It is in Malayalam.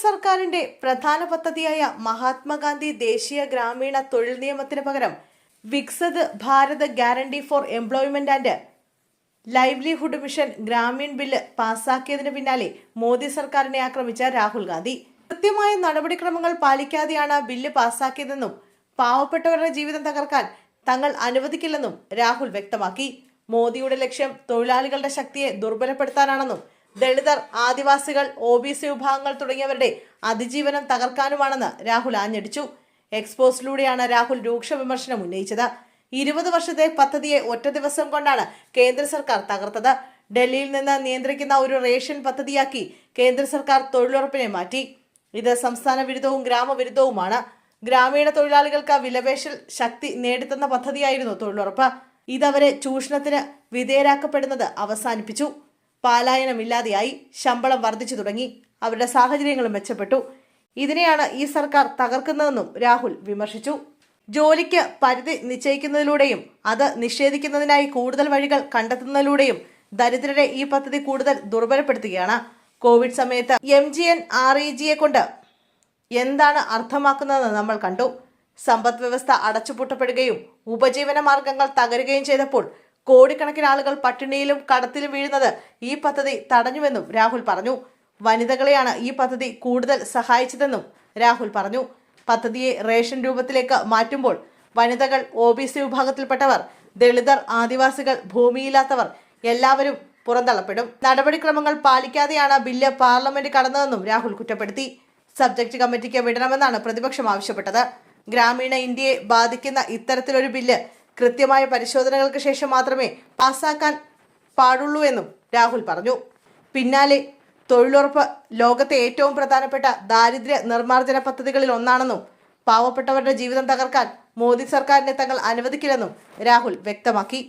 സർക്കാരിന്റെ പ്രധാന പദ്ധതിയായ മഹാത്മാഗാന്ധി ദേശീയ ഗ്രാമീണ തൊഴിൽ നിയമത്തിന് പകരം Viksit Bharat guarantee for employment and livelihood mission Gramin bill പാസാക്കിയതിന് പിന്നാലെ മോദി സർക്കാരിനെ ആക്രമിച്ച രാഹുൽ ഗാന്ധി കൃത്യമായ നടപടിക്രമങ്ങൾ പാലിക്കാതെയാണ് ബില്ല് പാസാക്കിയതെന്നും പാവപ്പെട്ടവരുടെ ജീവിതം തകർക്കാൻ തങ്ങൾ അനുവദിക്കില്ലെന്നും രാഹുൽ വ്യക്തമാക്കി. മോദിയുടെ ലക്ഷ്യം തൊഴിലാളികളുടെ ശക്തിയെ ദുർബലപ്പെടുത്താനാണെന്നും ദളിതർ, ആദിവാസികൾ, OBC വിഭാഗങ്ങൾ തുടങ്ങിയവരുടെ അതിജീവനം തകർക്കാനുമാണെന്ന് രാഹുൽ ആഞ്ഞടിച്ചു. എക്സ്പോസിലൂടെയാണ് രാഹുൽ രൂക്ഷ വിമർശനം ഉന്നയിച്ചത്. 20 വർഷത്തെ പദ്ധതിയെ ഒറ്റ ദിവസം കൊണ്ടാണ് കേന്ദ്ര സർക്കാർ തകർത്തത്. ഡൽഹിയിൽ നിന്ന് നിയന്ത്രിക്കുന്ന ഒരു റേഷൻ പദ്ധതിയാക്കി കേന്ദ്ര സർക്കാർ തൊഴിലുറപ്പിനെ മാറ്റി. ഇത് സംസ്ഥാന വിരുദ്ധവും ഗ്രാമവിരുദ്ധവുമാണ്. ഗ്രാമീണ തൊഴിലാളികൾക്ക് വിലപേശൽ ശക്തി നേടിത്തന്ന പദ്ധതിയായിരുന്നു തൊഴിലുറപ്പ്. ഇതവരെ ചൂഷണത്തിന് വിധേയരാക്കപ്പെടുന്നത് അവസാനിപ്പിച്ചു. പാലായനമില്ലാതെയായി, ശമ്പളം വർദ്ധിച്ചു തുടങ്ങി, അവരുടെ സാഹചര്യങ്ങളും മെച്ചപ്പെട്ടു. ഇതിനെയാണ് ഈ സർക്കാർ തകർക്കുന്നതെന്നും രാഹുൽ വിമർശിച്ചു. ജോലിക്ക് പരിധി നിശ്ചയിക്കുന്നതിലൂടെയും അത് നിഷേധിക്കുന്നതിനായി കൂടുതൽ വഴികൾ കണ്ടെത്തുന്നതിലൂടെയും ദരിദ്രരെ ഈ പദ്ധതി കൂടുതൽ ദുർബലപ്പെടുത്തുകയാണ്. കോവിഡ് സമയത്ത് MGNREGയെ കൊണ്ട് എന്താണ് അർത്ഥമാക്കുന്നതെന്ന് നമ്മൾ കണ്ടു. സമ്പദ് വ്യവസ്ഥ അടച്ചുപൂട്ടപ്പെടുകയും ഉപജീവന മാർഗങ്ങൾ തകരുകയും ചെയ്തപ്പോൾ കോടിക്കണക്കിന് ആളുകൾ പട്ടിണിയിലും കടത്തിലും വീഴുന്നത് ഈ പദ്ധതി തടഞ്ഞുവെന്നും രാഹുൽ പറഞ്ഞു. വനിതകളെയാണ് ഈ പദ്ധതി കൂടുതൽ സഹായിച്ചതെന്നും രാഹുൽ പറഞ്ഞു. പദ്ധതിയെ റേഷൻ രൂപത്തിലേക്ക് മാറ്റുമ്പോൾ വനിതകൾ, OBC വിഭാഗത്തിൽപ്പെട്ടവർ, ദളിതർ, ആദിവാസികൾ, ഭൂമിയില്ലാത്തവർ എല്ലാവരും പുറന്തള്ളപ്പെടും. നടപടിക്രമങ്ങൾ പാലിക്കാതെയാണ് ബില്ല് പാർലമെന്റ് കടന്നതെന്നും രാഹുൽ കുറ്റപ്പെടുത്തി. സബ്ജക്ട് കമ്മിറ്റിക്ക് വിടണമെന്നാണ് പ്രതിപക്ഷം ആവശ്യപ്പെട്ടത്. ഗ്രാമീണ ഇന്ത്യയെ ബാധിക്കുന്ന ഇത്തരത്തിലൊരു ബില്ല് കൃത്യമായ പരിശോധനകൾക്ക് ശേഷം മാത്രമേ പാസാക്കാൻ പാടുള്ളൂ എന്നും രാഹുൽ പറഞ്ഞു. പിന്നാലെ തൊഴിലുറപ്പ് ലോകത്തെ ഏറ്റവും പ്രധാനപ്പെട്ട ദാരിദ്ര്യ നിർമ്മാർജ്ജന പദ്ധതികളിൽ ഒന്നാണെന്നും പാവപ്പെട്ടവരുടെ ജീവിതം തകർക്കാൻ മോദി സർക്കാരിനെ തങ്ങൾ അനുവദിക്കില്ലെന്നും രാഹുൽ വ്യക്തമാക്കി.